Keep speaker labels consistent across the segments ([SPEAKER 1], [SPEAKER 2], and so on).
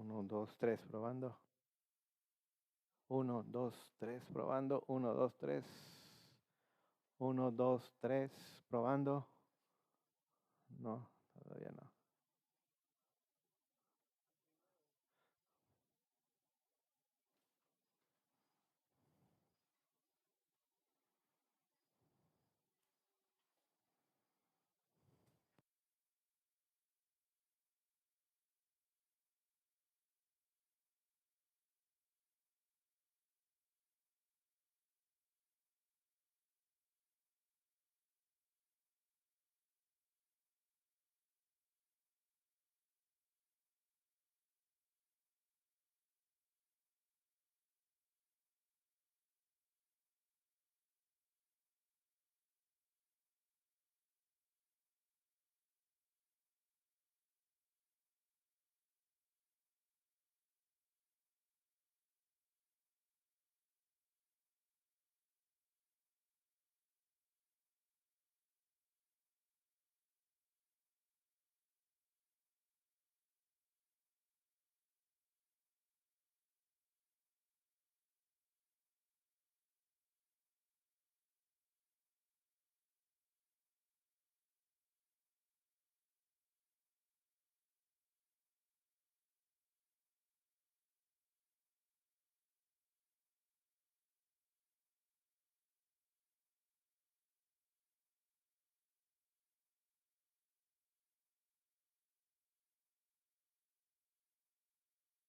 [SPEAKER 1] 1, 2, 3, probando. 1, 2, 3, probando. 1, 2, 3. 1, 2, 3, probando. No, todavía no.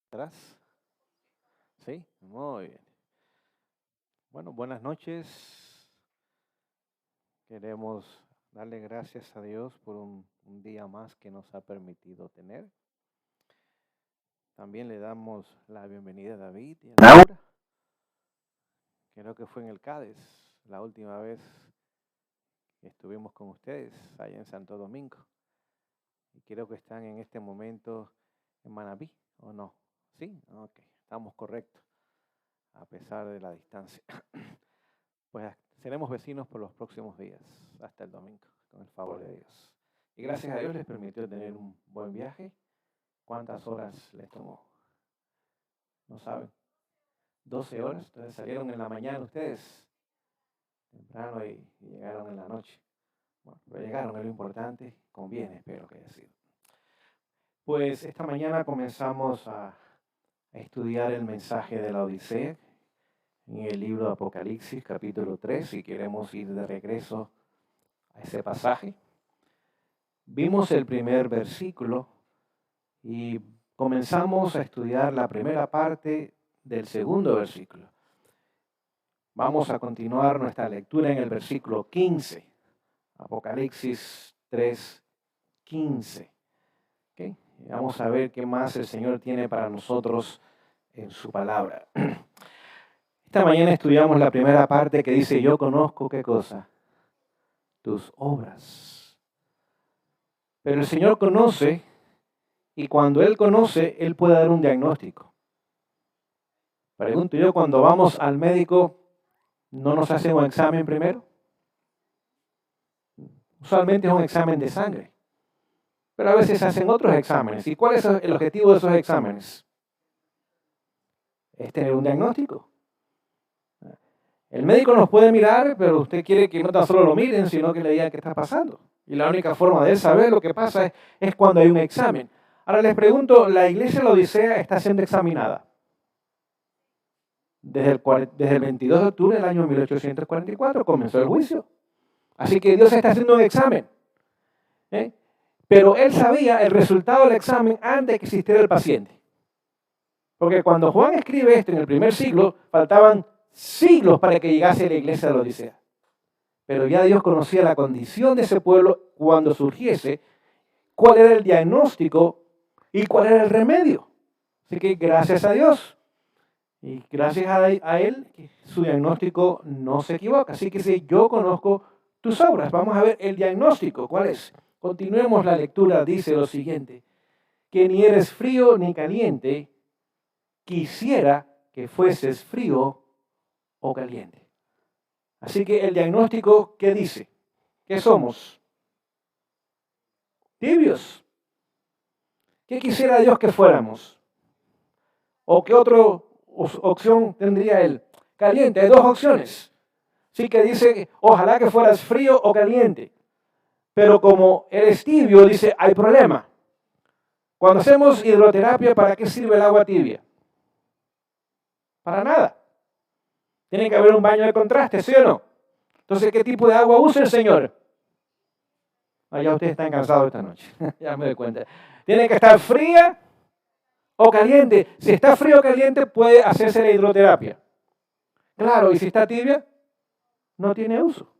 [SPEAKER 1] ¿Atrás? Sí, muy bien. Bueno, buenas noches. Queremos darle gracias a Dios por un día más que nos ha permitido tener. También le damos la bienvenida a David y a Laura. Creo que fue en el CADES la última vez que estuvimos con ustedes allá en Santo Domingo. Y creo que están en este momento en Manabí, ¿o no? Sí, ok, estamos correctos, a pesar de la distancia. Pues seremos vecinos por los próximos días, hasta el domingo, con el favor de Dios. Y gracias a Dios les permitió tener un buen viaje. ¿Cuántas horas les tomó? ¿No saben? 12 horas. Entonces salieron en la mañana ustedes, temprano, y llegaron en la noche. Bueno, pero llegaron, es lo importante, conviene, espero que haya sido. Pues esta mañana comenzamos a estudiar el mensaje de la Odisea en el libro de Apocalipsis, capítulo 3, si queremos ir de regreso a ese pasaje. Vimos el primer versículo y comenzamos a estudiar la primera parte del segundo versículo. Vamos a continuar nuestra lectura en el versículo 15, Apocalipsis 3, 15. ¿Okay? Vamos a ver qué más el Señor tiene para nosotros en su palabra. Esta mañana estudiamos la primera parte que dice, yo conozco, ¿qué cosa? Tus obras. Pero el Señor conoce, y cuando Él conoce, Él puede dar un diagnóstico. Pregunto yo, cuando vamos al médico, ¿no nos hacen un examen primero? Usualmente es un examen de sangre, pero a veces hacen otros exámenes. ¿Y cuál es el objetivo de esos exámenes? Es tener un diagnóstico. El médico nos puede mirar, pero usted quiere que no tan solo lo miren, sino que le digan qué está pasando. Y la única forma de él saber lo que pasa es cuando hay un examen. Ahora les pregunto, ¿la iglesia de la Odisea está siendo examinada? Desde el 22 de octubre del año 1844 comenzó el juicio. Así que Dios está haciendo un examen. Pero él sabía el resultado del examen antes de que existiera el paciente. Porque cuando Juan escribe esto en el primer siglo, faltaban siglos para que llegase a la iglesia de la Odisea. Pero ya Dios conocía la condición de ese pueblo cuando surgiese, cuál era el diagnóstico y cuál era el remedio. Así que gracias a Dios y gracias a Él, su diagnóstico no se equivoca. Así que si yo conozco tus obras, vamos a ver el diagnóstico, ¿cuál es? Continuemos la lectura, dice lo siguiente, que ni eres frío ni caliente, quisiera que fueses frío o caliente. Así que el diagnóstico, ¿qué dice? ¿Qué somos? Tibios. ¿Qué quisiera Dios que fuéramos? ¿O qué otra opción tendría él? Caliente, hay dos opciones. Sí que dice, ojalá que fueras frío o caliente. Pero como eres tibio, dice, hay problema. Cuando hacemos hidroterapia, ¿para qué sirve el agua tibia? Para nada. Tiene que haber un baño de contraste, ¿sí o no? Entonces, ¿qué tipo de agua usa el Señor? Ya ustedes están cansados esta noche. Ya me doy cuenta. Tiene que estar fría o caliente. Si está frío o caliente, puede hacerse la hidroterapia. Claro, y si está tibia, no tiene uso.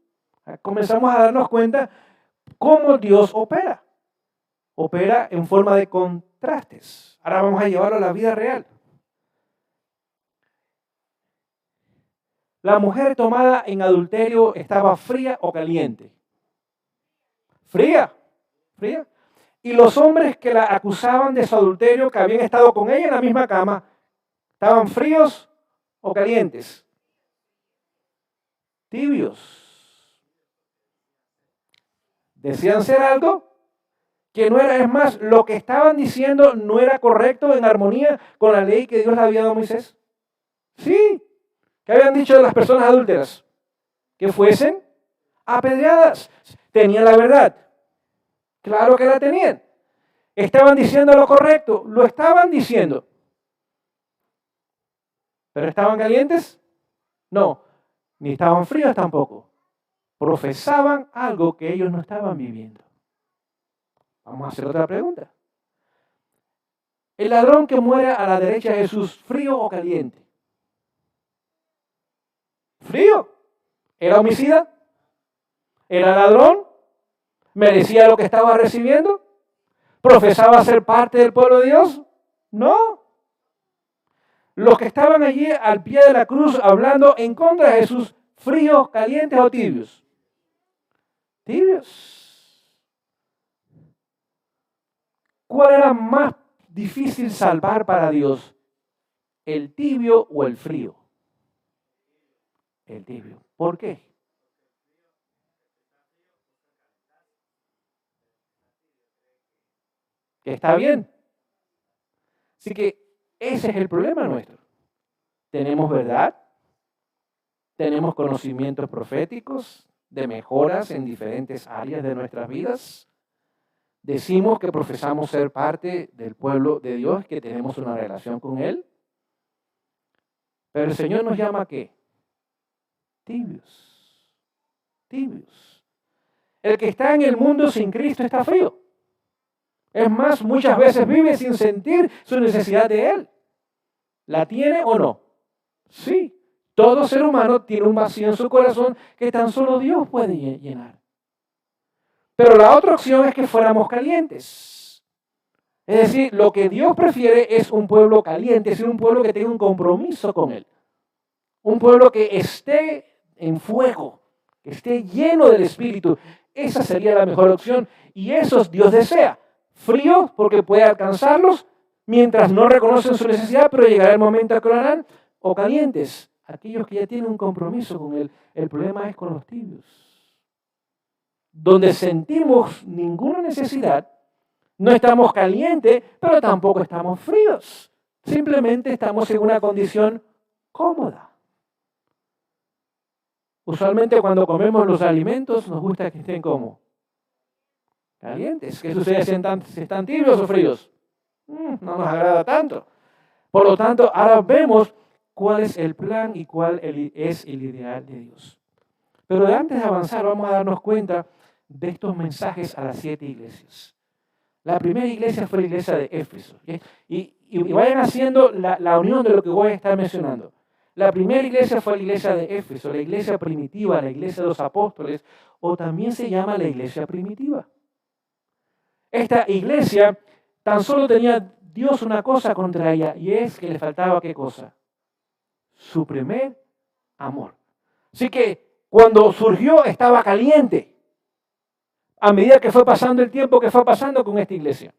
[SPEAKER 1] Comenzamos a darnos cuenta cómo Dios opera. Opera en forma de contrastes. Ahora vamos a llevarlo a la vida real. La mujer tomada en adulterio estaba fría o caliente. Fría, fría. Y los hombres que la acusaban de su adulterio, que habían estado con ella en la misma cama, ¿estaban fríos o calientes? Tibios. Decían ser algo que no era, es más, lo que estaban diciendo no era correcto en armonía con la ley que Dios le había dado a Moisés. Sí, ¿qué habían dicho de las personas adúlteras? Que fuesen apedreadas. ¿Tenían la verdad? Claro que la tenían. ¿Estaban diciendo lo correcto? Lo estaban diciendo. ¿Pero estaban calientes? No, ni estaban fríos tampoco. Profesaban algo que ellos no estaban viviendo. Vamos a hacer otra pregunta. El ladrón que muere a la derecha de Jesús, ¿frío o caliente? Frío. ¿Era homicida? ¿Era ladrón? ¿Merecía lo que estaba recibiendo? ¿Profesaba ser parte del pueblo de Dios? No. Los que estaban allí al pie de la cruz hablando en contra de Jesús, ¿fríos, calientes o tibios? Tibios. ¿Cuál era más difícil salvar para Dios? ¿El tibio o el frío? El tibio. ¿Por qué? Que está bien. Así que ese es el problema nuestro. Tenemos verdad, tenemos conocimientos proféticos de mejoras en diferentes áreas de nuestras vidas. Decimos que profesamos ser parte del pueblo de Dios, que tenemos una relación con Él. Pero el Señor nos llama ¿a qué? Tibios. Tibios. El que está en el mundo sin Cristo está frío. Es más, muchas veces vive sin sentir su necesidad de Él. ¿La tiene o no? Sí. Todo ser humano tiene un vacío en su corazón que tan solo Dios puede llenar. Pero la otra opción es que fuéramos calientes. Es decir, lo que Dios prefiere es un pueblo caliente, es decir, un pueblo que tenga un compromiso con Él. Un pueblo que esté en fuego, que esté lleno del Espíritu. Esa sería la mejor opción. Y eso Dios desea. Fríos porque puede alcanzarlos mientras no reconocen su necesidad, pero llegará el momento en que lo harán. O calientes, aquellos que ya tienen un compromiso con Él. El problema es con los tibios. Donde sentimos ninguna necesidad, no estamos calientes, pero tampoco estamos fríos. Simplemente estamos en una condición cómoda. Usualmente cuando comemos los alimentos nos gusta que estén como calientes. ¿Qué sucede si están tibios o fríos? No nos agrada tanto. Por lo tanto, ahora vemos cuál es el plan y cuál es el ideal de Dios. Pero antes de avanzar, vamos a darnos cuenta de estos mensajes a las 7 iglesias. La primera iglesia fue la iglesia de Éfeso. Y vayan haciendo la unión de lo que voy a estar mencionando. La primera iglesia fue la iglesia de Éfeso, la iglesia primitiva, la iglesia de los apóstoles, o también se llama la iglesia primitiva. Esta iglesia tan solo tenía Dios una cosa contra ella, y es que le faltaba ¿qué cosa? Su primer amor. Así que cuando surgió estaba caliente. A medida que fue pasando el tiempo, que fue pasando con esta iglesia,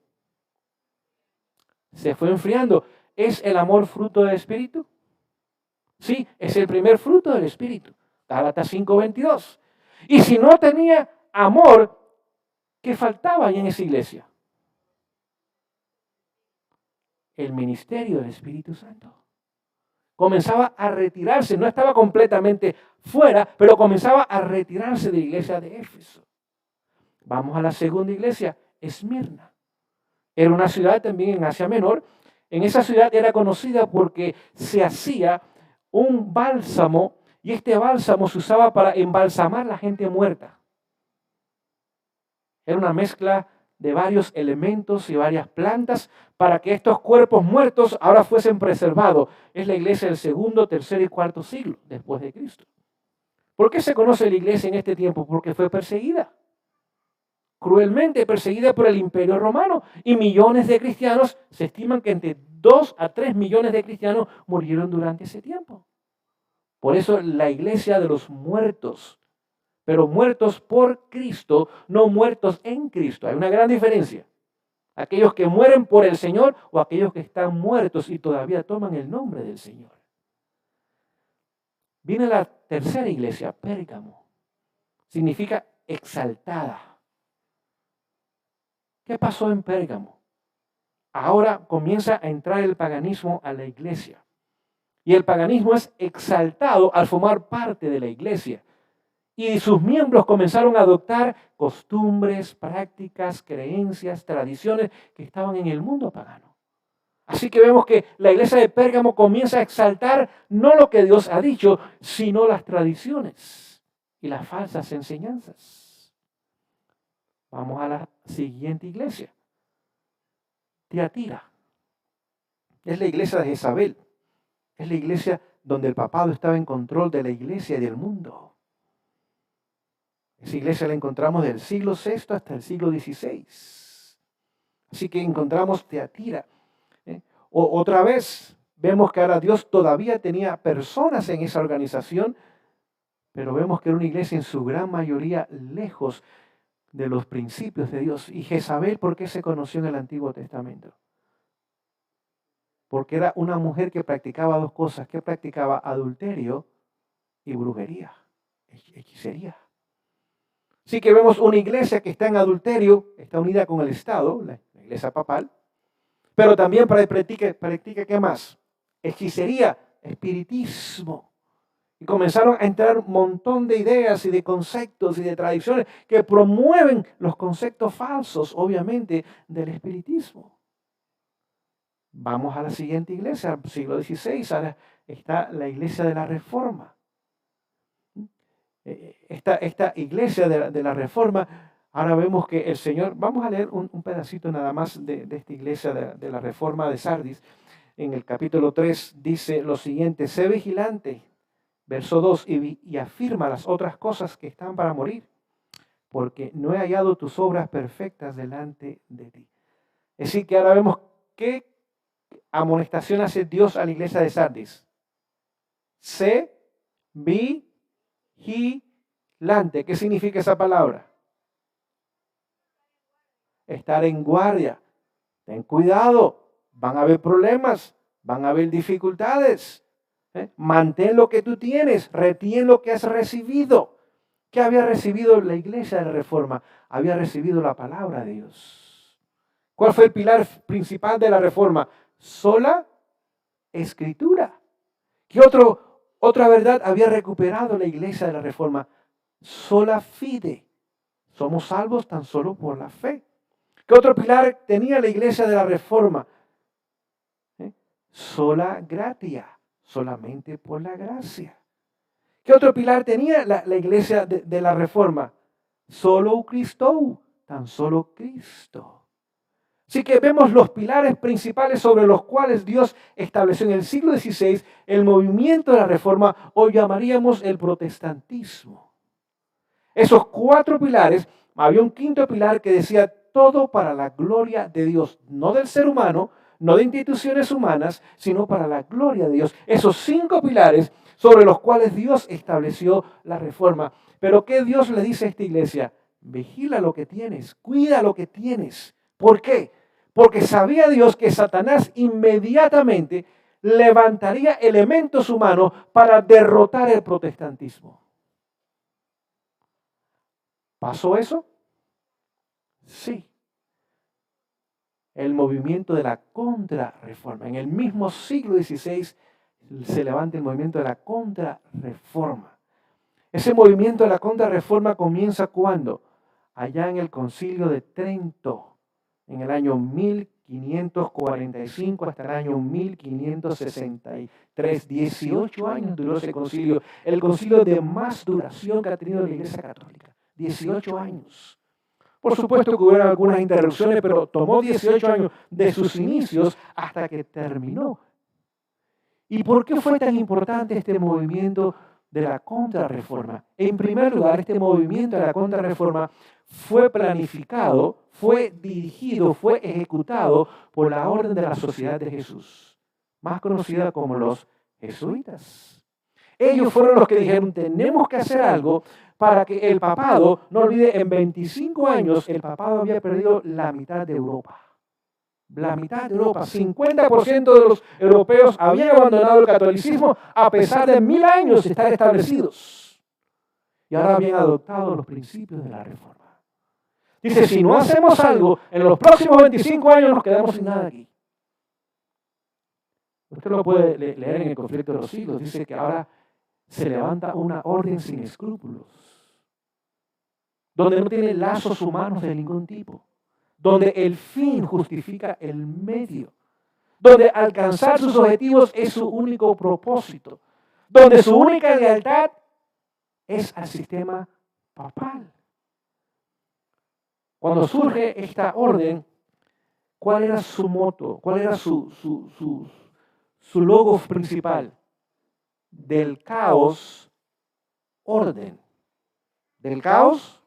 [SPEAKER 1] se fue enfriando. ¿Es el amor fruto del Espíritu? Sí, es el primer fruto del Espíritu. Gálatas 5:22. Y si no tenía amor, ¿qué faltaba ahí en esa iglesia?
[SPEAKER 2] el ministerio del Espíritu Santo. Comenzaba a retirarse, no estaba completamente fuera, pero comenzaba a retirarse de la iglesia de Éfeso. Vamos a la segunda iglesia, Esmirna. Era una ciudad también en Asia Menor. En esa ciudad era conocida porque se hacía un bálsamo y este bálsamo se usaba para embalsamar a la gente muerta. Era una mezcla de varios elementos y varias plantas para que estos cuerpos muertos ahora fuesen preservados. Es la iglesia del segundo, tercer y cuarto siglo después de Cristo. ¿Por qué se conoce la iglesia en este tiempo? Porque fue perseguida, cruelmente perseguida por el Imperio Romano, y millones de cristianos, se estiman que entre 2 a 3 millones de cristianos murieron durante ese tiempo. Por eso la iglesia de los muertos, pero muertos por Cristo, no muertos en Cristo. Hay una gran diferencia. Aquellos que mueren por el Señor o aquellos que están muertos y todavía toman el nombre del Señor. Viene la tercera iglesia, Pérgamo. Significa exaltada. ¿Qué pasó en Pérgamo? Ahora comienza a entrar el paganismo a la iglesia. Y el paganismo es exaltado al formar parte de la iglesia. Y sus miembros comenzaron a adoptar costumbres, prácticas, creencias, tradiciones que estaban en el mundo pagano. Así que vemos que la iglesia de Pérgamo comienza a exaltar no lo que Dios ha dicho, sino las tradiciones y las falsas enseñanzas. Vamos a la siguiente iglesia. Tiatira. Es la iglesia de Jezabel. Es la iglesia donde el papado estaba en control de la iglesia y del mundo. Esa iglesia la encontramos del siglo VI hasta el siglo XVI. Así que encontramos Tiatira. Otra vez vemos que ahora Dios todavía tenía personas en esa organización, pero vemos que era una iglesia en su gran mayoría lejos de los principios de Dios. Y Jezabel, ¿por qué se conoció en el Antiguo Testamento? Porque era una mujer que practicaba dos cosas, que practicaba adulterio y brujería, hechicería. Así que vemos una iglesia que está en adulterio, está unida con el Estado, la iglesia papal, pero también practica ¿qué más? Hechicería, espiritismo. Y comenzaron a entrar un montón de ideas y de conceptos y de tradiciones que promueven los conceptos falsos, obviamente, del espiritismo. Vamos a la siguiente iglesia, siglo XVI, ahora está la iglesia de la Reforma. Esta iglesia de la Reforma, ahora vemos que el Señor, vamos a leer un pedacito nada más de esta iglesia de la Reforma de Sardis. En el capítulo 3 dice lo siguiente: sé vigilante, verso 2, y afirma las otras cosas que están para morir, porque no he hallado tus obras perfectas delante de ti. Es decir, que ahora vemos qué amonestación hace Dios a la iglesia de Sardis. Sé vigilante. ¿Qué significa esa palabra? Estar en guardia. Ten cuidado, van a haber problemas, van a haber dificultades. Mantén lo que tú tienes, retén lo que has recibido. ¿Qué había recibido la iglesia de la Reforma? Había recibido la palabra de Dios. ¿Cuál fue el pilar principal de la Reforma? Sola Escritura. ¿Qué otra verdad había recuperado la iglesia de la Reforma? Sola fide. Somos salvos tan solo por la fe. ¿Qué otro pilar tenía la iglesia de la Reforma? Sola gratia. Solamente por la gracia. ¿Qué otro pilar tenía la iglesia de la Reforma? Solo Cristo. Tan solo Cristo. Así que vemos los pilares principales sobre los cuales Dios estableció en el siglo XVI el movimiento de la Reforma, o llamaríamos el protestantismo. Esos 4 pilares, había un quinto pilar que decía todo para la gloria de Dios, no del ser humano, no de instituciones humanas, sino para la gloria de Dios. Esos 5 pilares sobre los cuales Dios estableció la Reforma. Pero ¿qué Dios le dice a esta iglesia? Vigila lo que tienes, cuida lo que tienes. ¿Por qué? Porque sabía Dios que Satanás inmediatamente levantaría elementos humanos para derrotar el protestantismo. ¿Pasó eso? Sí. el movimiento de la contrarreforma. En el mismo siglo XVI se levanta el movimiento de la contrarreforma. Ese movimiento de la contrarreforma comienza ¿cuándo? Allá en el Concilio de Trento, en el año 1545 hasta el año 1563. 18 años duró ese concilio, el concilio de más duración que ha tenido la Iglesia Católica. 18 años. Por supuesto que hubo algunas interrupciones, pero tomó 18 años de sus inicios hasta que terminó. ¿Y por qué fue tan importante este movimiento de la contrarreforma? En primer lugar, este movimiento de la contrarreforma fue planificado, fue dirigido, fue ejecutado por la Orden de la Sociedad de Jesús, más conocida como los jesuitas. Ellos fueron los que dijeron, tenemos que hacer algo para que el papado, no olvide, en 25 años el papado había perdido la mitad de Europa. La mitad de Europa, 50% de los europeos habían abandonado el catolicismo a pesar de 1000 años de estar establecidos. Y ahora habían adoptado los principios de la reforma. Dice, si no hacemos algo, en los próximos 25 años nos quedamos sin nada aquí. Usted lo puede leer en el Conflicto de los Siglos. Dice que ahora se levanta una orden sin escrúpulos, donde no tiene lazos humanos de ningún tipo, donde el fin justifica el medio, donde alcanzar sus objetivos es su único propósito, donde su única lealtad es al sistema papal. Cuando surge esta orden, ¿cuál era su moto? ¿Cuál era su logo principal? Del caos, orden. Del caos,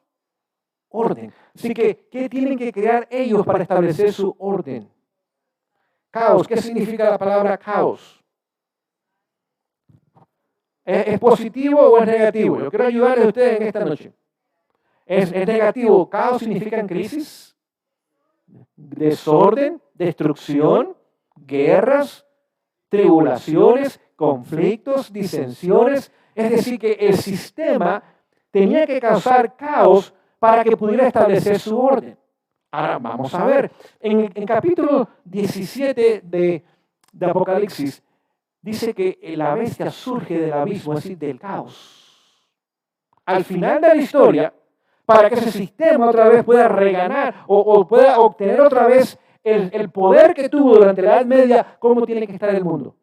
[SPEAKER 2] orden. Así que, ¿qué tienen que crear ellos para establecer su orden? Caos. ¿Qué significa la palabra caos? ¿Es positivo o es negativo? Yo quiero ayudarles a ustedes en esta noche. ¿Es negativo? Caos significa crisis, desorden, destrucción, guerras, tribulaciones, conflictos, disensiones. Es decir, que el sistema tenía que causar caos para que pudiera establecer su orden. Ahora vamos a ver, en capítulo 17 de Apocalipsis, dice que la bestia surge del abismo, es decir, del caos. Al final de la historia, para que ese sistema otra vez pueda reganar o pueda obtener otra vez el poder que tuvo durante la Edad Media, ¿cómo tiene que estar el mundo?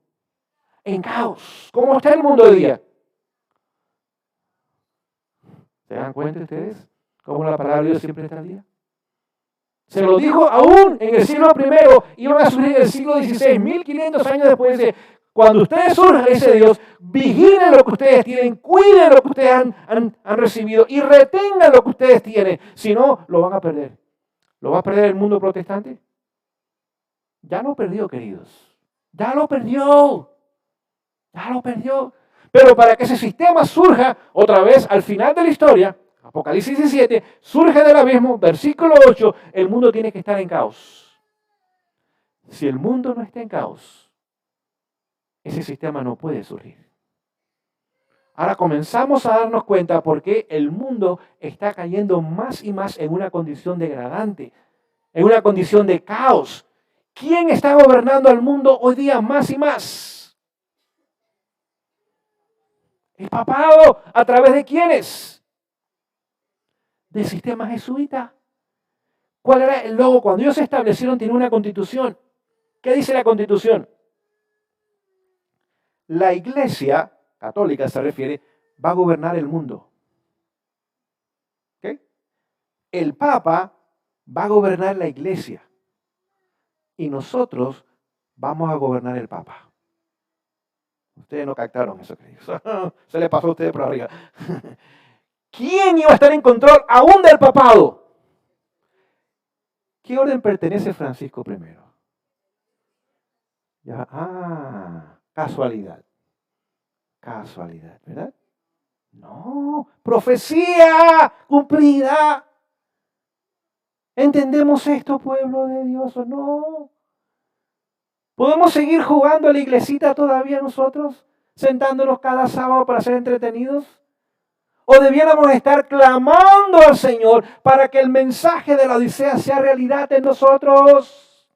[SPEAKER 2] En caos. ¿Cómo está el mundo hoy día? ¿Se dan cuenta ustedes cómo la palabra de Dios siempre está al día? Se lo dijo aún en el siglo I, iban a surgir en el siglo XVI, 1500 años después. Dice, cuando ustedes surjan, dice Dios, vigilen lo que ustedes tienen, cuiden lo que ustedes han recibido y retengan lo que ustedes tienen. Si no, lo van a perder. ¿Lo va a perder el mundo protestante? Ya lo perdió, queridos. Ya lo perdió. Ya lo perdió. Pero para que ese sistema surja otra vez al final de la historia, Apocalipsis 17, surge del abismo, versículo 8, el mundo tiene que estar en caos. Si el mundo no está en caos, ese sistema no puede surgir. Ahora comenzamos a darnos cuenta por qué el mundo está cayendo más y más en una condición degradante, en una condición de caos. ¿Quién está gobernando al mundo hoy día más y más? El papado. ¿A través de quiénes? Del sistema jesuita. ¿Cuál era el logo? Cuando ellos se establecieron, tiene una constitución. ¿Qué dice la constitución? La Iglesia católica, se refiere, va a gobernar el mundo. ¿Okay? El Papa va a gobernar la Iglesia. Y nosotros vamos a gobernar el Papa. Ustedes no captaron eso, queridos. Se le pasó a ustedes por arriba. ¿Quién iba a estar en control aún del papado? ¿Qué orden pertenece Francisco I? Ya, casualidad. Casualidad, ¿verdad? No, profecía cumplida. ¿Entendemos esto, pueblo de Dios, o no? ¿Podemos seguir jugando a la iglesita todavía nosotros? ¿Sentándonos cada sábado para ser entretenidos? ¿O debiéramos estar clamando al Señor para que el mensaje de la Odisea sea realidad en nosotros?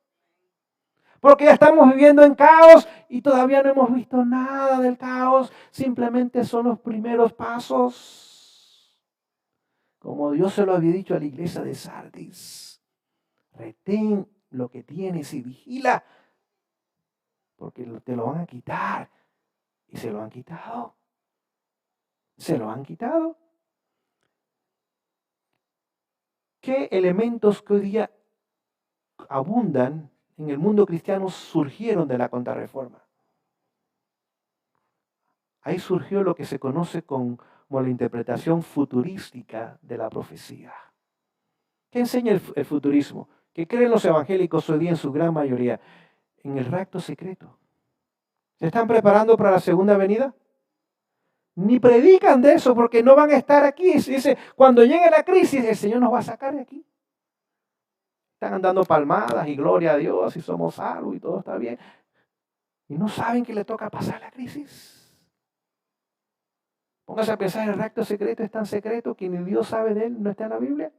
[SPEAKER 2] Porque ya estamos viviendo en caos y todavía no hemos visto nada del caos. Simplemente son los primeros pasos. Como Dios se lo había dicho a la iglesia de Sardis. Retén lo que tienes y vigila. Porque te lo van a quitar. Y se lo han quitado. Se lo han quitado. ¿Qué elementos que hoy día abundan en el mundo cristiano surgieron de la Contrarreforma? Ahí surgió lo que se conoce como la interpretación futurística de la profecía. ¿Qué enseña el futurismo? ¿Qué creen los evangélicos hoy día en su gran mayoría? En el rapto secreto. ¿Se están preparando para la segunda venida? Ni predican de eso porque no van a estar aquí. Dice, cuando llegue la crisis, el Señor nos va a sacar de aquí. Están dando palmadas y gloria a Dios y somos salvos y todo está bien. Y no saben que le toca pasar la crisis. Póngase a pensar, el rapto secreto es tan secreto que ni Dios sabe de él, no está en la Biblia.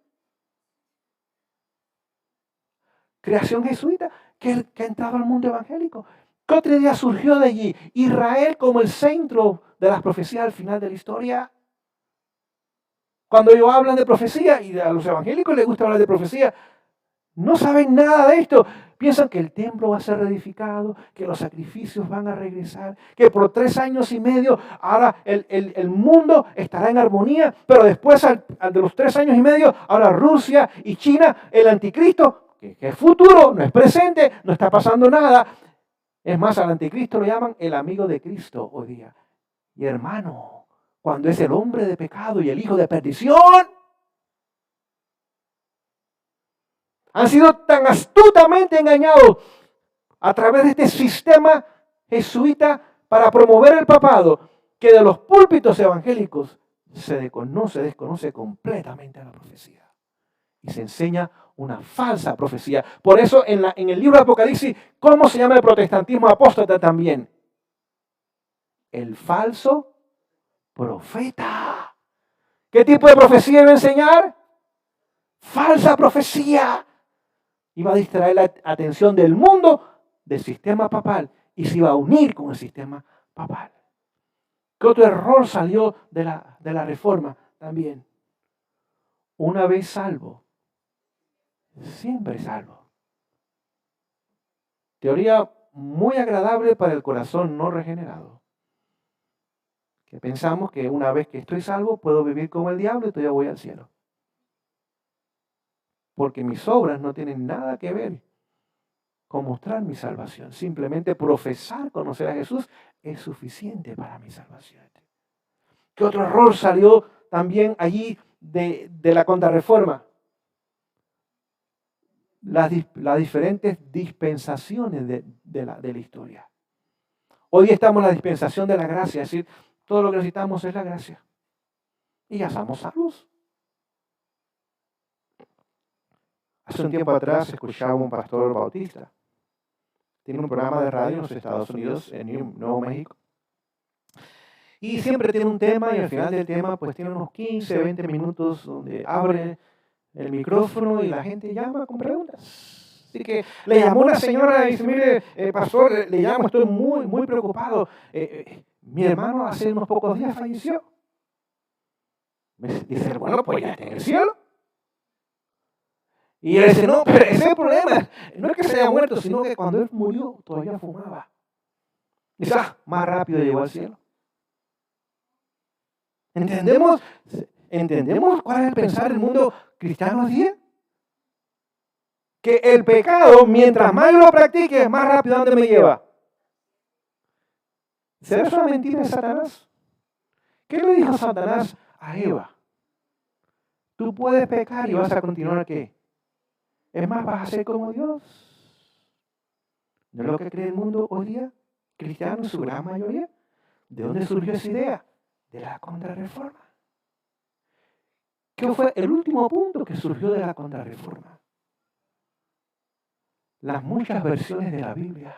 [SPEAKER 2] Creación jesuita que ha entrado al mundo evangélico. ¿Qué otra idea surgió de allí? Israel como el centro de las profecías al final de la historia. Cuando ellos hablan de profecía, y a los evangélicos les gusta hablar de profecía, no saben nada de esto. Piensan que el templo va a ser reedificado, que los sacrificios van a regresar, que por 3 años y medio ahora el mundo estará en armonía, pero después de los 3 años y medio, ahora Rusia y China, el anticristo, que es futuro, no es presente, no está pasando nada. Es más, al anticristo lo llaman el amigo de Cristo hoy día. Y hermano, cuando es el hombre de pecado y el hijo de perdición, han sido tan astutamente engañados a través de este sistema jesuita para promover el papado, que de los púlpitos evangélicos se desconoce completamente la profecía. Y se enseña una falsa profecía. Por eso en el libro de Apocalipsis, ¿cómo se llama el protestantismo apóstata también? El falso profeta. ¿Qué tipo de profecía iba a enseñar? Falsa profecía. Iba a distraer la atención del mundo del sistema papal y se iba a unir con el sistema papal. ¿Qué otro error salió de la reforma también? Una vez salvo, siempre salvo. Teoría muy agradable para el corazón no regenerado. Que pensamos que una vez que estoy salvo puedo vivir como el diablo y todavía voy al cielo. Porque mis obras no tienen nada que ver con mostrar mi salvación. Simplemente profesar conocer a Jesús es suficiente para mi salvación. ¿Qué otro error salió también allí de la Contrarreforma? Las diferentes dispensaciones de la historia. Hoy estamos en la dispensación de la gracia, es decir, todo lo que necesitamos es la gracia. Y ya somos salvos. Hace un tiempo atrás escuchaba a un pastor bautista. Tiene un programa de radio en los Estados Unidos, en Nuevo México. Y siempre tiene un tema y al final del tema pues tiene unos 15, 20 minutos donde abre el micrófono y la gente llama con preguntas. Así que le llamó una señora y dice, mire, pastor, le llamo, estoy muy, muy preocupado. Mi hermano hace unos pocos días falleció. Dice, bueno, pues ya está en el cielo. Y él dice, no, pero ese es el problema. No es que se haya muerto, sino que cuando él murió todavía fumaba. Dice, más rápido llegó al cielo. ¿Entendemos cuál es el pensar del mundo cristiano hoy día? Que el pecado, mientras más yo lo practique, más rápido a dónde me lleva. ¿Será eso una mentira de Satanás? ¿Qué le dijo Satanás a Eva? Tú puedes pecar y vas a continuar ¿qué? Es más, vas a ser como Dios. ¿No es lo que cree el mundo hoy día? Cristiano en su gran mayoría. ¿De dónde surgió esa idea? De la Contrarreforma. ¿Qué fue el último punto que surgió de la Contrarreforma? Las muchas versiones de la Biblia.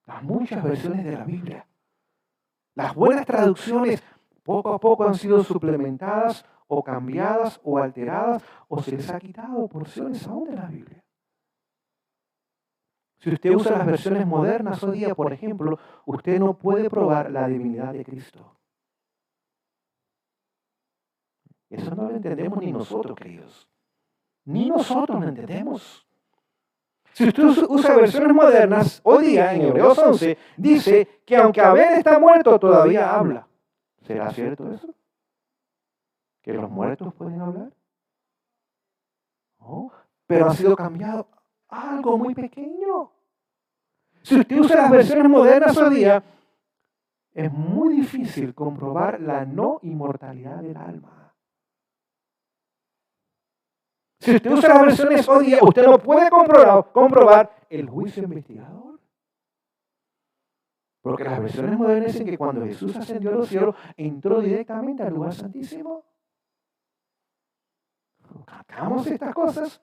[SPEAKER 2] Las muchas versiones de la Biblia. Las buenas traducciones poco a poco han sido suplementadas o cambiadas o alteradas o se les ha quitado porciones aún de la Biblia. Si usted usa las versiones modernas hoy día, por ejemplo, usted no puede probar la divinidad de Cristo. Eso no lo entendemos ni nosotros, queridos. Ni nosotros lo entendemos. Si usted usa versiones modernas, hoy día en Hebreos 11 dice que aunque Abel está muerto, todavía habla. ¿Será cierto eso? ¿Que los muertos pueden hablar? No, pero ha sido cambiado algo muy pequeño. Si usted usa las versiones modernas hoy día, es muy difícil comprobar la no inmortalidad del alma. Si usted usa las versiones hoy día, usted no puede comprobar el juicio investigador. Porque las versiones modernas dicen que cuando Jesús ascendió a los cielos, entró directamente al lugar santísimo. Hagamos estas cosas,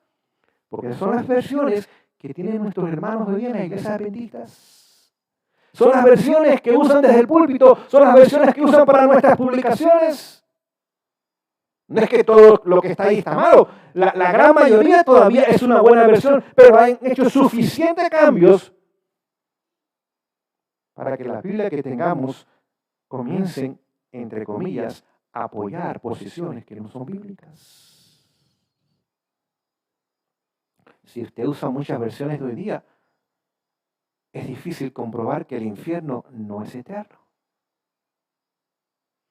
[SPEAKER 2] porque son las versiones que tienen nuestros hermanos hoy día en las iglesias adventistas. Son las versiones que usan desde el púlpito, son las versiones que usan para nuestras publicaciones. No es que todo lo que está ahí está malo, la gran mayoría todavía es una buena versión, pero han hecho suficientes cambios para que la Biblia que tengamos comiencen, entre comillas, a apoyar posiciones que no son bíblicas. Si usted usa muchas versiones de hoy día, es difícil comprobar que el infierno no es eterno.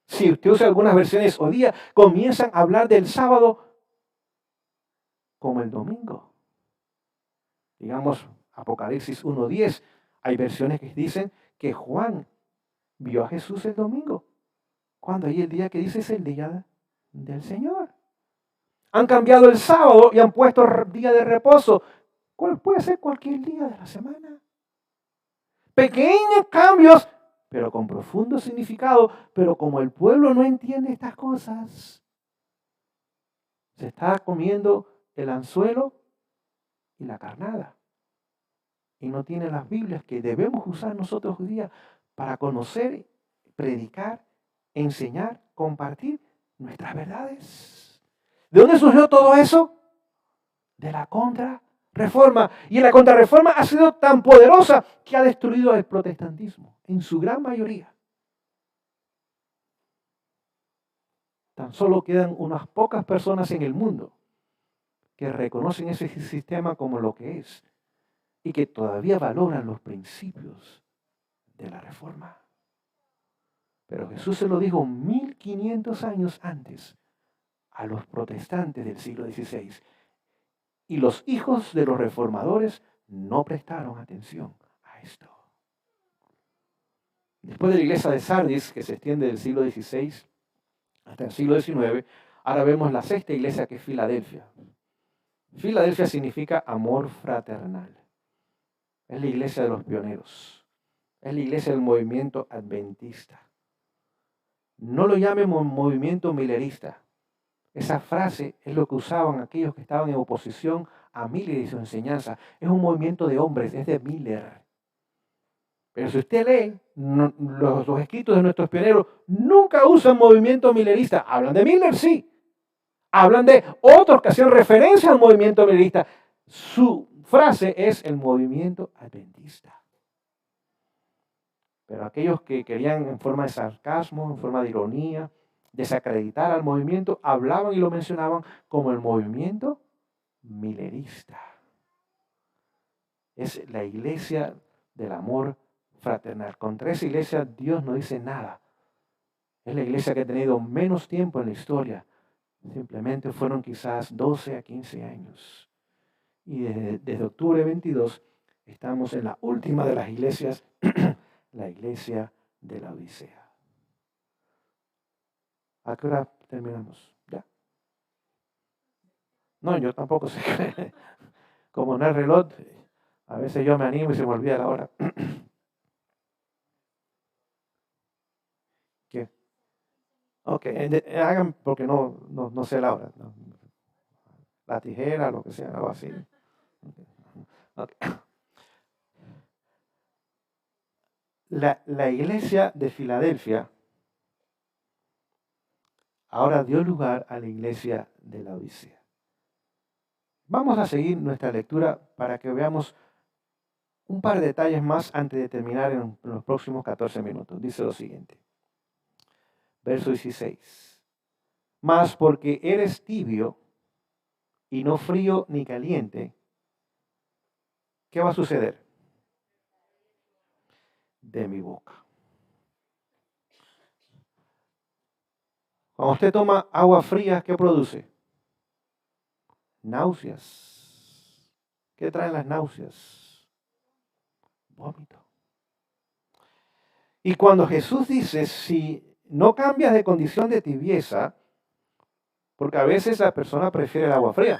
[SPEAKER 2] Si usted usa algunas versiones hoy día, comienzan a hablar del sábado como el domingo. Digamos, Apocalipsis 1:10. Hay versiones que dicen que Juan vio a Jesús el domingo, cuando hay el día que dice es el día del Señor. Han cambiado el sábado y han puesto día de reposo. ¿Cuál puede ser cualquier día de la semana? Pequeños cambios, pero con profundo significado. Pero como el pueblo no entiende estas cosas, se está comiendo el anzuelo y la carnada. Y no tiene las Biblias que debemos usar nosotros hoy día para conocer, predicar, enseñar, compartir nuestras verdades. ¿De dónde surgió todo eso? De la contrarreforma. Y la contrarreforma ha sido tan poderosa que ha destruido el protestantismo en su gran mayoría. Tan solo quedan unas pocas personas en el mundo que reconocen ese sistema como lo que es y que todavía valoran los principios de la reforma. Pero Jesús se lo dijo 1500 años antes a los protestantes del siglo XVI. Y los hijos de los reformadores no prestaron atención a esto. Después de la iglesia de Sardis, que se extiende del siglo XVI hasta el siglo XIX, ahora vemos la sexta iglesia, que es Filadelfia. Filadelfia significa amor fraternal. Es la iglesia de los pioneros. Es la iglesia del movimiento adventista. No lo llamen movimiento millerista. Esa frase es lo que usaban aquellos que estaban en oposición a Miller y su enseñanza. Es un movimiento de hombres, es de Miller. Pero si usted lee los escritos de nuestros pioneros, nunca usan movimiento millerista. Hablan de Miller, sí. Hablan de otros que hacían referencia al movimiento millerista. Su frase es el movimiento adventista. Pero aquellos que querían en forma de sarcasmo, en forma de ironía, desacreditar al movimiento, hablaban y lo mencionaban como el movimiento millerista. Es la iglesia del amor fraternal. Contra esa iglesia Dios no dice nada. Es la iglesia que ha tenido menos tiempo en la historia. Simplemente fueron quizás 12 a 15 años. Y desde octubre 22 estamos en la última de las iglesias, la iglesia de la Odisea. ¿A qué hora terminamos? ¿Ya? No, yo tampoco sé. Como no es reloj, a veces yo me animo y se me olvida la hora. ¿Qué? Ok, hagan porque no sé la hora. No. La tijera, lo que sea, algo así. Okay. La iglesia de Filadelfia ahora dio lugar a la iglesia de la Odisea. Vamos a seguir nuestra lectura para que veamos un par de detalles más antes de terminar en los próximos 14 minutos. Dice lo siguiente. Verso 16. Mas porque eres tibio y no frío ni caliente, ¿qué va a suceder? De mi boca. Cuando usted toma agua fría, ¿qué produce? Náuseas. ¿Qué traen las náuseas? Vómito. Y cuando Jesús dice, si no cambias de condición de tibieza, porque a veces la persona prefiere el agua fría.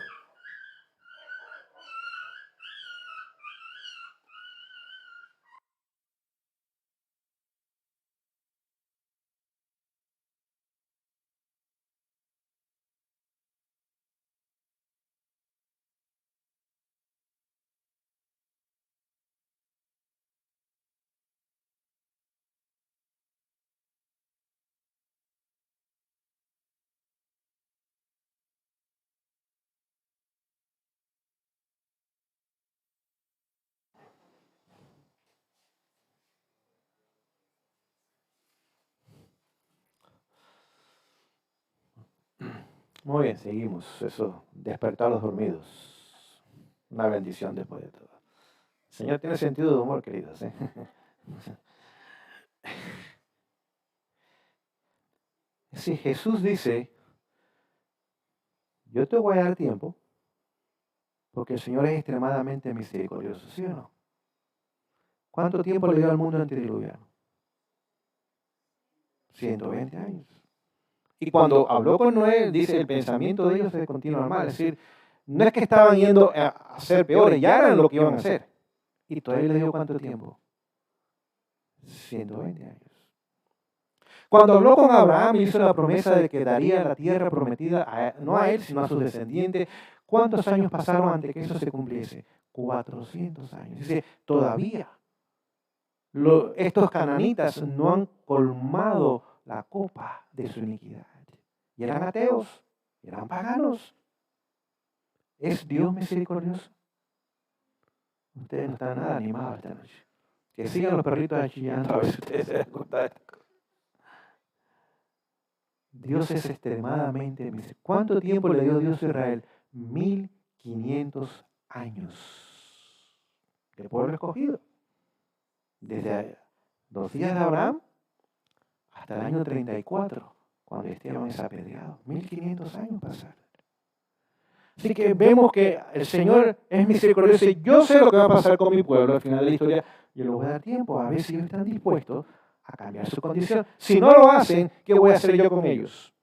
[SPEAKER 2] Muy bien, seguimos. Eso, despertar a los dormidos. Una bendición después de todo. El Señor tiene sentido de humor, queridos. Si Jesús dice, yo te voy a dar tiempo, porque el Señor es extremadamente misericordioso, ¿sí o no? ¿Cuánto tiempo le dio al mundo antediluviano? 120 años. Y cuando habló con Noé, dice, el pensamiento de ellos se continúa mal. Es decir, no es que estaban yendo a ser peores, ya eran lo que iban a hacer. Y todavía le dio ¿cuánto tiempo? 120 años. Cuando habló con Abraham, hizo la promesa de que daría la tierra prometida, no a él, sino a sus descendientes. ¿Cuántos años pasaron antes que eso se cumpliese? 400 años. Dice, todavía estos cananitas no han colmado la copa de su iniquidad. Y eran ateos, eran paganos. ¿Es Dios misericordioso? Ustedes no están nada animados esta noche. Que sigan los perritos chillando a ver si ustedes se dan cuenta de esto. Dios es extremadamente misericordioso. ¿Cuánto tiempo le dio Dios a Israel? 1500 años. El pueblo escogido. Desde los días de Abraham hasta el año 34, cuando Esteban es apedreado. 1500 años pasaron. Así que vemos que el Señor es misericordioso. Yo sé lo que va a pasar con mi pueblo al final de la historia. Yo les voy a dar tiempo a ver si ellos están dispuestos a cambiar su condición. Si no lo hacen, ¿qué voy a hacer yo con ellos?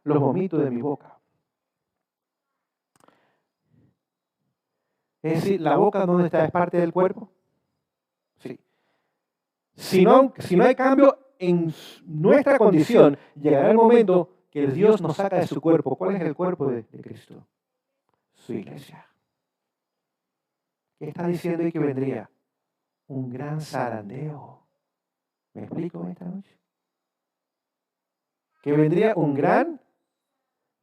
[SPEAKER 2] Los vomito de mi boca. Es decir, la boca, ¿dónde está? ¿Es parte del cuerpo? Sí. Si no hay cambio en nuestra condición, llegará el momento que el Dios nos saca de su cuerpo. ¿Cuál es el cuerpo de Cristo? Su iglesia. ¿Qué está diciendo ahí que vendría? Un gran zarandeo. ¿Me explico esta noche? Que vendría un gran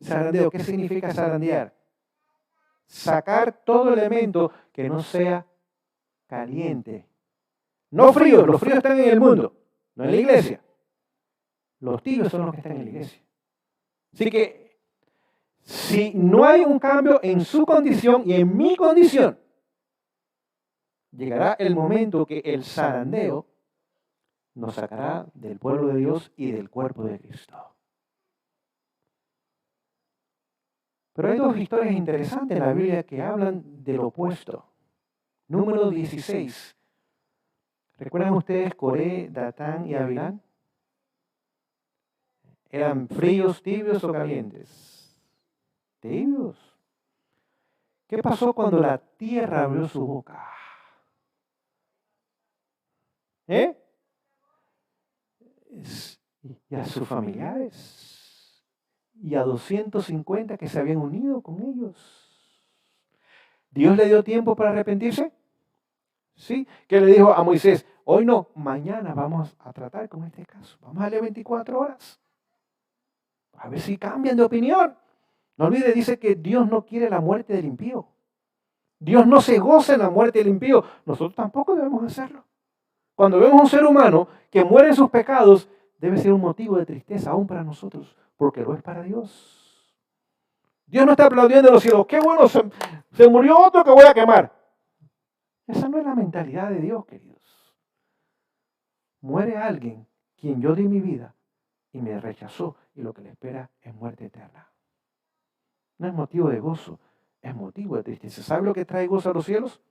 [SPEAKER 2] zarandeo. ¿Qué significa zarandear? Sacar todo elemento que no sea caliente. No frío, los fríos están en el mundo, no en la iglesia. Los tibios son los que están en la iglesia. Así que, si no hay un cambio en su condición y en mi condición, llegará el momento que el zarandeo nos sacará del pueblo de Dios y del cuerpo de Cristo. Pero hay dos historias interesantes en la Biblia que hablan del opuesto. Número 16. ¿Recuerdan ustedes Coré, Datán y Abilán? ¿Eran fríos, tibios o calientes? Tibios. ¿Qué pasó cuando la tierra abrió su boca? Y a sus familiares. Y a 250 que se habían unido con ellos. ¿Dios le dio tiempo para arrepentirse? Sí. ¿Qué le dijo a Moisés? Hoy no, mañana vamos a tratar con este caso. Vamos a darle 24 horas. A ver si cambian de opinión. No olvide, dice que Dios no quiere la muerte del impío. Dios no se goza en la muerte del impío. Nosotros tampoco debemos hacerlo. Cuando vemos a un ser humano que muere en sus pecados, debe ser un motivo de tristeza aún para nosotros, porque lo es para Dios. Dios no está aplaudiendo en los cielos. ¡Qué bueno! Se murió otro que voy a quemar. Esa no es la mentalidad de Dios, queridos. Muere alguien quien yo di mi vida y me rechazó, y lo que le espera es muerte eterna. No es motivo de gozo, es motivo de tristeza. ¿Sabe lo que trae gozo a los cielos?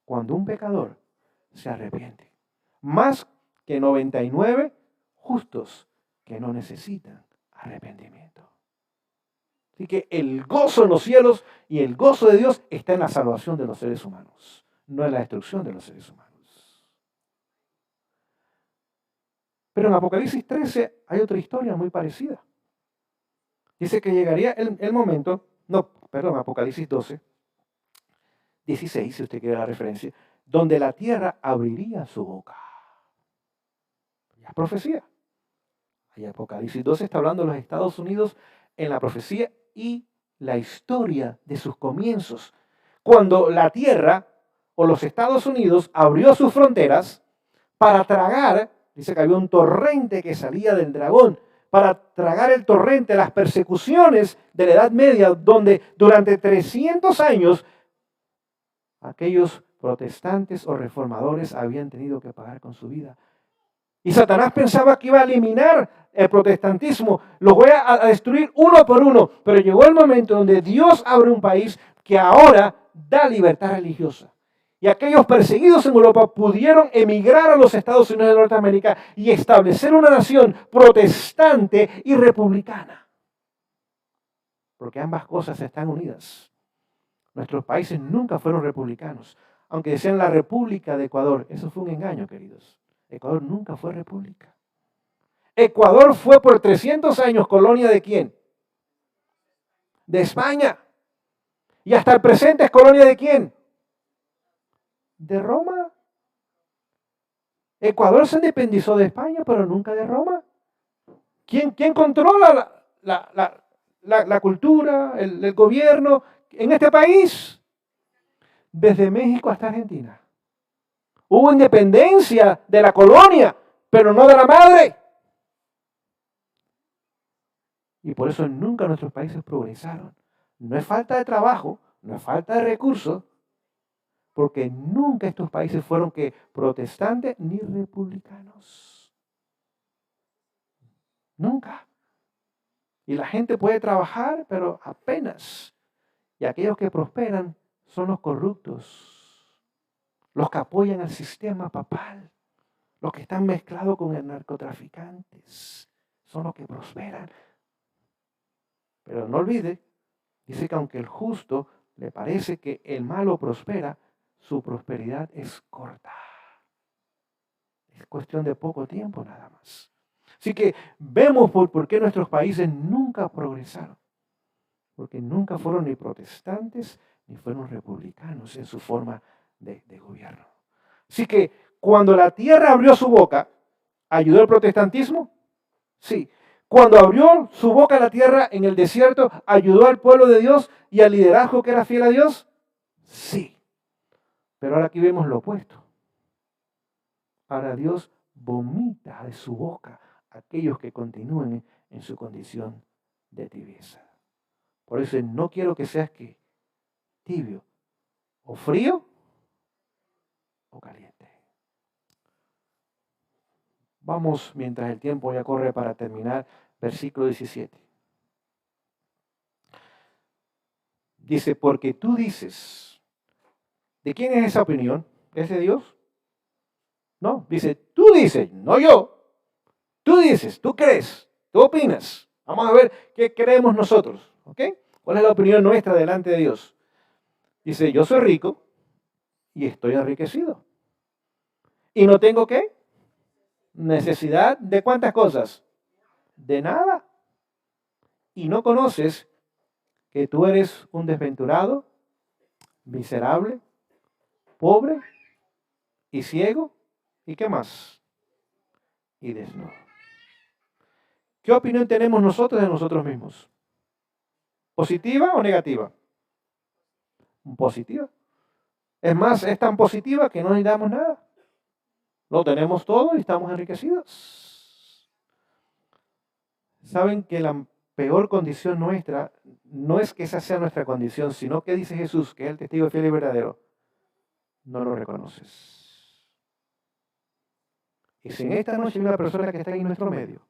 [SPEAKER 2] Cuando un pecador se arrepiente. Más que 99 justos que no necesitan arrepentimiento. Así que el gozo en los cielos y el gozo de Dios está en la salvación de los seres humanos, no en la destrucción de los seres humanos. Pero en Apocalipsis 13 hay otra historia muy parecida. Dice que llegaría el momento, Apocalipsis 12, 16, si usted quiere la referencia, donde la tierra abriría su boca. Ya es profecía. Y Apocalipsis 12 está hablando de los Estados Unidos en la profecía y la historia de sus comienzos. Cuando la tierra o los Estados Unidos abrió sus fronteras para tragar, dice que había un torrente que salía del dragón, para tragar el torrente, las persecuciones de la Edad Media, donde durante 300 años aquellos protestantes o reformadores habían tenido que pagar con su vida. Y Satanás pensaba que iba a eliminar el protestantismo, los voy a destruir uno por uno, pero llegó el momento donde Dios abre un país que ahora da libertad religiosa. Y aquellos perseguidos en Europa pudieron emigrar a los Estados Unidos de Norteamérica y establecer una nación protestante y republicana. Porque ambas cosas están unidas. Nuestros países nunca fueron republicanos. Aunque decían la República de Ecuador, eso fue un engaño, queridos. Ecuador nunca fue república. Ecuador fue por 300 años colonia ¿de quién? De España. Y hasta el presente es colonia ¿de quién? De Roma. Ecuador se independizó de España, pero nunca de Roma. ¿Quién controla la cultura, el gobierno en este país? Desde México hasta Argentina. Hubo independencia de la colonia, pero no de la madre. Y por eso nunca nuestros países progresaron. No es falta de trabajo, no es falta de recursos, porque nunca estos países fueron que protestantes ni republicanos. Nunca. Y la gente puede trabajar, pero apenas. Y aquellos que prosperan son los corruptos, los que apoyan al sistema papal, los que están mezclados con el narcotraficantes, son los que prosperan. Pero no olvide, dice que aunque el justo le parece que el malo prospera, su prosperidad es corta. Es cuestión de poco tiempo nada más. Así que vemos por qué nuestros países nunca progresaron. Porque nunca fueron ni protestantes ni fueron republicanos en su forma de gobierno. Así que cuando la tierra abrió su boca, ¿ayudó el protestantismo? Sí. Cuando abrió su boca la tierra en el desierto, ¿ayudó al pueblo de Dios y al liderazgo que era fiel a Dios? Sí. Pero ahora aquí vemos lo opuesto. Ahora Dios vomita de su boca a aquellos que continúen en su condición de tibieza. Por eso no quiero que seas que tibio, o frío, o caliente. Vamos, mientras el tiempo ya corre para terminar, versículo 17. Dice, porque tú dices, ¿de quién es esa opinión? ¿Es de Dios? No, dice, tú dices, no yo. Tú dices, tú crees, tú opinas. Vamos a ver qué creemos nosotros, ¿ok? ¿Cuál es la opinión nuestra delante de Dios? Dice, yo soy rico y estoy enriquecido. ¿Y no tengo qué? Necesidad de ¿cuántas cosas? De nada. Y no conoces que tú eres un desventurado, miserable, pobre y ciego. ¿Y qué más? Y desnudo. ¿Qué opinión tenemos nosotros de nosotros mismos? ¿Positiva o negativa? Positiva. Es más, es tan positiva que no necesitamos nada. Lo tenemos todo y estamos enriquecidos. Saben que la peor condición nuestra no es que esa sea nuestra condición, sino que dice Jesús, que es el testigo fiel y verdadero. No lo reconoces. Y si en esta noche hay una persona que está en nuestro medio,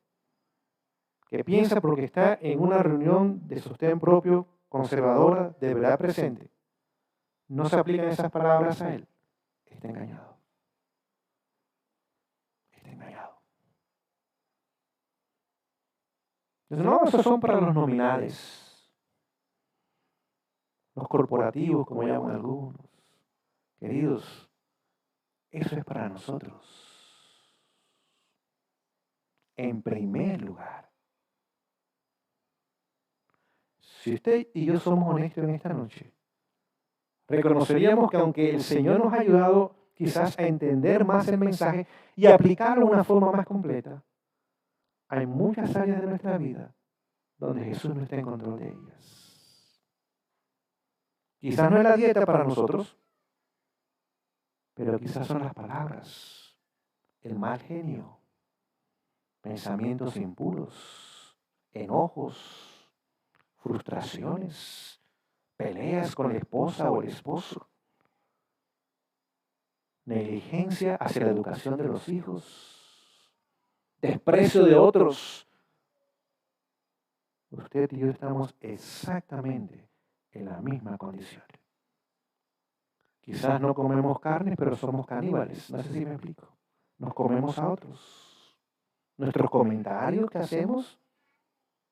[SPEAKER 2] que piensa porque está en una reunión de sostén propio, conservadora, de verdad presente, no se aplican esas palabras a él, está engañado. Está engañado. Entonces, no, esos son para los nominales, los corporativos, como llaman algunos. Queridos, eso es para nosotros. En primer lugar. Si usted y yo somos honestos en esta noche, reconoceríamos que aunque el Señor nos ha ayudado quizás a entender más el mensaje y aplicarlo de una forma más completa, hay muchas áreas de nuestra vida donde Jesús no está en control de ellas. Quizás no es la dieta para nosotros, pero quizás son las palabras, el mal genio, pensamientos impuros, enojos, frustraciones, peleas con la esposa o el esposo, negligencia hacia la educación de los hijos, desprecio de otros. Usted y yo estamos exactamente en la misma condición. Quizás no comemos carne, pero somos caníbales. No sé si me explico. Nos comemos a otros. Nuestros comentarios que hacemos,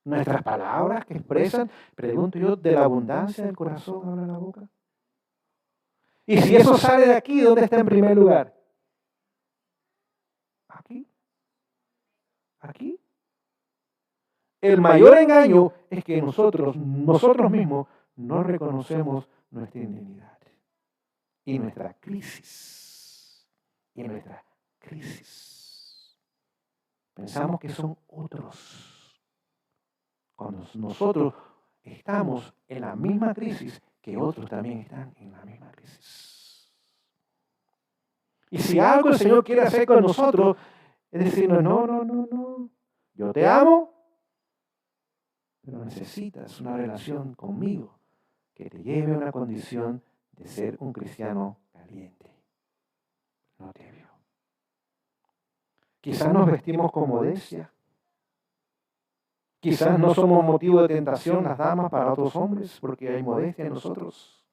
[SPEAKER 2] nuestras palabras que expresan, pregunto yo, de la abundancia del corazón habla la boca. Y si eso sale de aquí, ¿dónde está en primer lugar? Aquí. Aquí. El mayor engaño es que nosotros mismos no reconocemos nuestra indignidad y nuestra crisis. Pensamos que son otros. Cuando nosotros estamos en la misma crisis, que otros también están en la misma crisis. Y si algo el Señor quiere hacer con nosotros, es decirnos, no, yo te amo, pero necesitas una relación conmigo que te lleve a una condición de ser un cristiano caliente, no tibio. Quizás nos vestimos con modestia. Quizás no somos motivo de tentación las damas para otros hombres porque hay modestia en nosotros.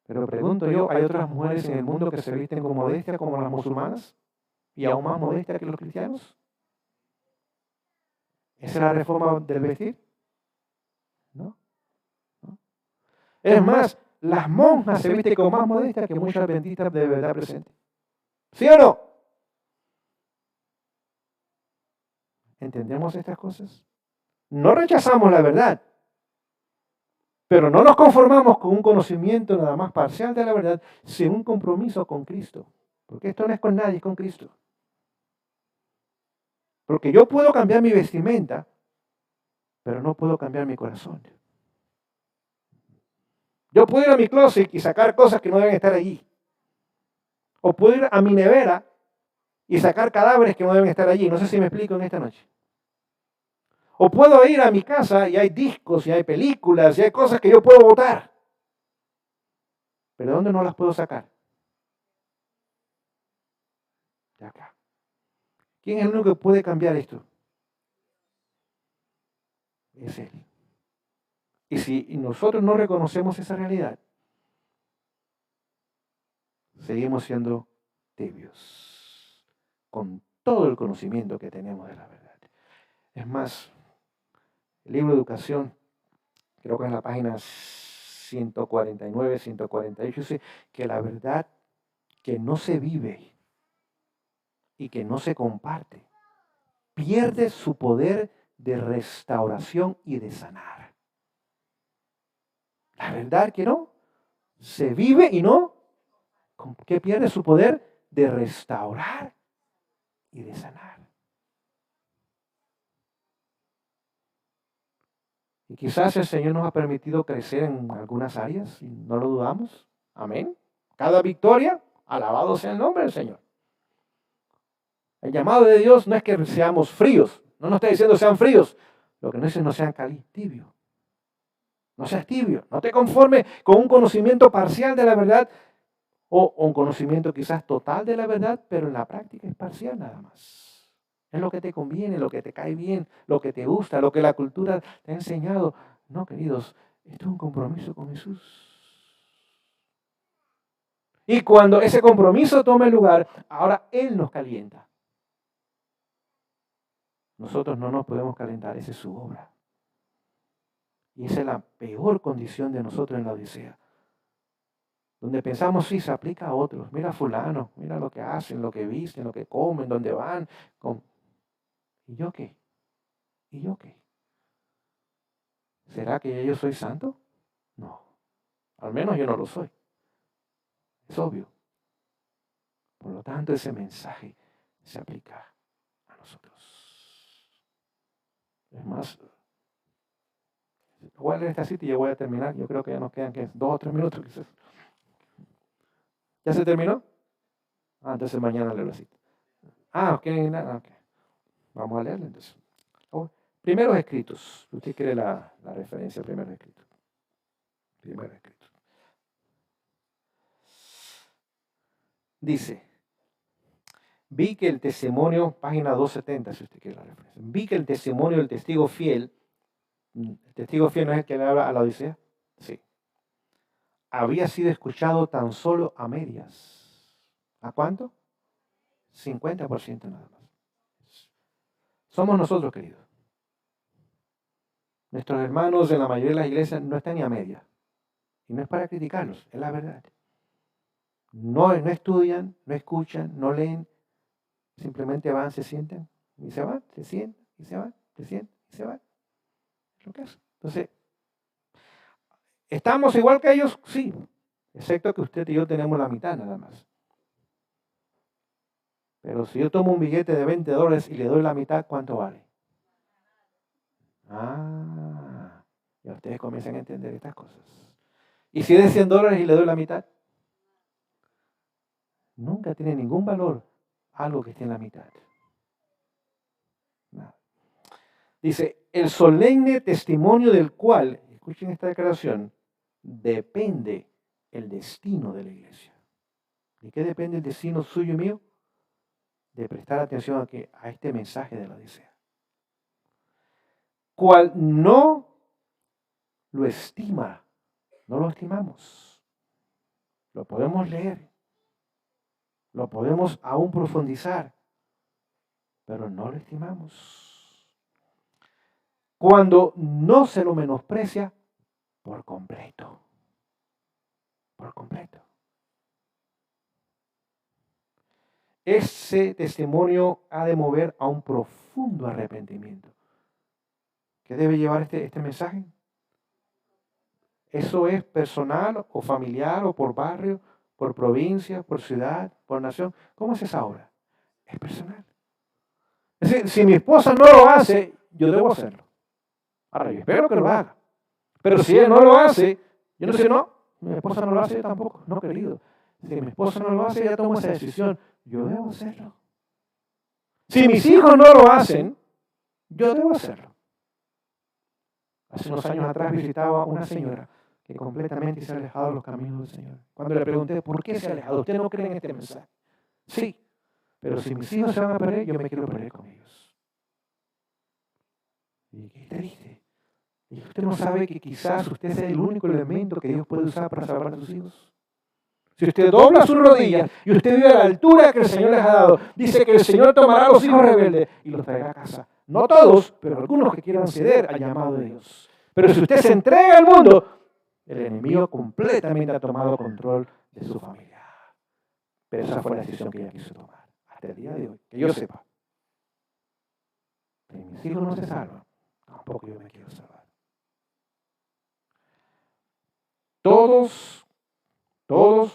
[SPEAKER 2] Pero pregunto yo, ¿hay otras mujeres en el mundo que se visten con modestia como las musulmanas? ¿Y aún más modestia que los cristianos? ¿Esa es la reforma del vestir? ¿No? Es más, las monjas se visten con más modestia que muchas adventistas de verdad presentes. ¿Sí o no? ¿Entendemos estas cosas? No rechazamos la verdad, pero no nos conformamos con un conocimiento nada más parcial de la verdad, sin un compromiso con Cristo. Porque esto no es con nadie, es con Cristo. Porque yo puedo cambiar mi vestimenta, pero no puedo cambiar mi corazón. Yo puedo ir a mi closet y sacar cosas que no deben estar allí. O puedo ir a mi nevera y sacar cadáveres que no deben estar allí. No sé si me explico en esta noche. O puedo ir a mi casa y hay discos, y hay películas, y hay cosas que yo puedo botar. ¿Pero dónde no las puedo sacar? De acá. ¿Quién es el único que puede cambiar esto? Es Él. Y si nosotros no reconocemos esa realidad, seguimos siendo tibios, con todo el conocimiento que tenemos de la verdad. Es más, el libro de educación, creo que en la página 149, 148, dice que la verdad que no se vive y que no se comparte, pierde su poder de restauración y de sanar. La verdad que no se vive y no, que pierde su poder de restaurar y de sanar. Y quizás el Señor nos ha permitido crecer en algunas áreas, y no lo dudamos. Amén. Cada victoria, alabado sea el nombre del Señor. El llamado de Dios no es que seamos fríos. No nos está diciendo sean fríos. Lo que no dice no sean tibios. No seas tibio. No te conformes con un conocimiento parcial de la verdad o un conocimiento quizás total de la verdad, pero en la práctica es parcial nada más. Es lo que te conviene, lo que te cae bien, lo que te gusta, lo que la cultura te ha enseñado. No, queridos, esto es un compromiso con Jesús. Y cuando ese compromiso tome lugar, ahora Él nos calienta. Nosotros no nos podemos calentar, esa es su obra. Y esa es la peor condición de nosotros en la Odisea. Donde pensamos, sí, se aplica a otros. Mira a fulano, mira lo que hacen, lo que visten, lo que comen, dónde van. ¿Y yo qué? ¿Y yo qué? ¿Será que yo soy santo? No. Al menos yo no lo soy. Es obvio. Por lo tanto, ese mensaje se aplica a nosotros. Es más, voy a leer esta cita y ya voy a terminar. Yo creo que ya nos quedan 2 o 3 minutos quizás. ¿Ya se terminó? Entonces mañana leo la cita. Ok. Vamos a leerla entonces. Primeros escritos. Usted quiere la referencia a primeros escritos. Primeros escritos. Dice, vi que el testimonio, página 270, si usted quiere la referencia. Vi que el testimonio del testigo fiel, ¿el testigo fiel no es el que le habla a la Odisea? Sí. Había sido escuchado tan solo a medias. ¿A cuánto? 50% nada más. Somos nosotros, queridos. Nuestros hermanos en la mayoría de las iglesias no están ni a media. Y no es para criticarlos, es la verdad. No estudian, no escuchan, no leen. Simplemente van, se sienten y se van, se sienten y se van, se sienten y se van. Es lo que es. Entonces, ¿estamos igual que ellos? Sí. Excepto que usted y yo tenemos la mitad nada más. Pero si yo tomo un billete de $20 y le doy la mitad, ¿cuánto vale? Ya ustedes comienzan a entender estas cosas. ¿Y si es de $100 y le doy la mitad? Nunca tiene ningún valor algo que esté en la mitad. Nada. Dice, el solemne testimonio del cual, escuchen esta declaración, depende el destino de la iglesia. ¿De qué depende el destino suyo y mío? De prestar atención a este mensaje de la Odisea. Cual no lo estima, no lo estimamos. Lo podemos leer, lo podemos aún profundizar, pero no lo estimamos. Cuando no se lo menosprecia por completo. Por completo. Ese testimonio ha de mover a un profundo arrepentimiento. ¿Qué debe llevar este mensaje? Eso es personal o familiar o por barrio, por provincia, por ciudad, por nación. ¿Cómo es esa obra? Es personal. Es decir, si mi esposa no lo hace, yo debo hacerlo. Ahora, yo espero que lo haga. Pero si ella no lo hace, yo no sé, no, mi esposa no lo hace, yo tampoco. No, querido. Si mi esposa no lo hace, ella toma esa decisión. Yo debo hacerlo. Si mis hijos no lo hacen, yo debo hacerlo. Hace unos años atrás visitaba a una señora que completamente se ha alejado de los caminos del Señor. Cuando le pregunté, ¿por qué se ha alejado? ¿Usted no cree en este mensaje? Sí, pero si mis hijos se van a perder, yo me quiero perder con ellos. Y qué triste. Y usted no sabe que quizás usted sea el único elemento que Dios puede usar para salvar a sus hijos. Si usted dobla sus rodillas y usted vive a la altura que el Señor les ha dado, dice que el Señor tomará a los hijos rebeldes y los traerá a casa. No todos, pero algunos que quieran ceder al llamado de Dios. Pero si usted se entrega al mundo, el enemigo completamente ha tomado control de su familia. Pero esa fue la decisión que ella quiso tomar. Hasta el día de hoy, que yo sepa. Si mis hijos no se salvan, tampoco yo me quiero salvar. Todos,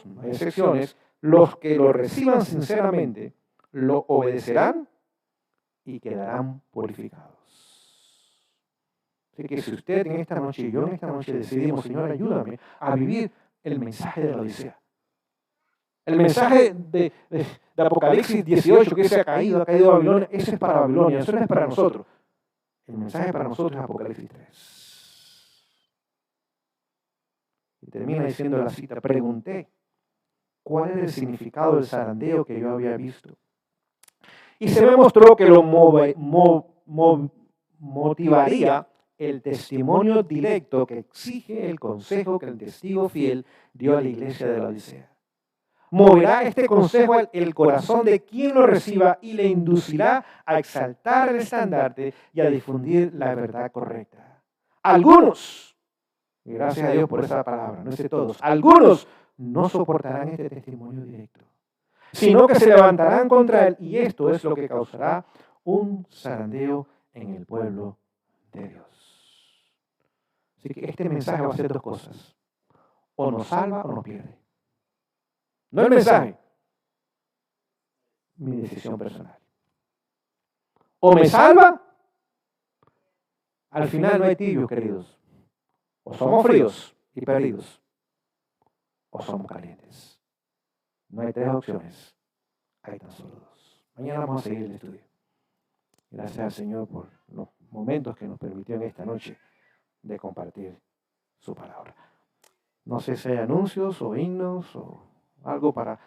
[SPEAKER 2] no hay excepciones, los que lo reciban sinceramente, lo obedecerán y quedarán purificados. Así que si usted en esta noche y yo en esta noche decidimos, Señor, ayúdame a vivir el mensaje de la Odisea. El mensaje de Apocalipsis 18, que se ha caído Babilonia, ese es para Babilonia, eso no es para nosotros. El mensaje para nosotros es Apocalipsis 3. Y termina diciendo la cita, pregunté, ¿cuál era el significado del zarandeo que yo había visto? Y se me mostró que lo motivaría el testimonio directo que exige el consejo que el testigo fiel dio a la iglesia de la Odisea. Moverá este consejo el corazón de quien lo reciba y le inducirá a exaltar el estandarte y a difundir la verdad correcta. Algunos, y gracias a Dios por esa palabra, no sé todos, algunos no soportarán este testimonio directo, sino que se levantarán contra él, y esto es lo que causará un zarandeo en el pueblo de Dios. Así que este mensaje va a hacer dos cosas: o nos salva o nos pierde. No el mensaje, mi decisión personal. O me salva, al final no hay tibios, queridos. O somos fríos y perdidos, o somos calientes. No hay tres opciones, hay tan solo dos. Mañana vamos a seguir el estudio. Gracias al Señor por los momentos que nos permitió en esta noche de compartir su palabra. No sé si hay anuncios o himnos o algo para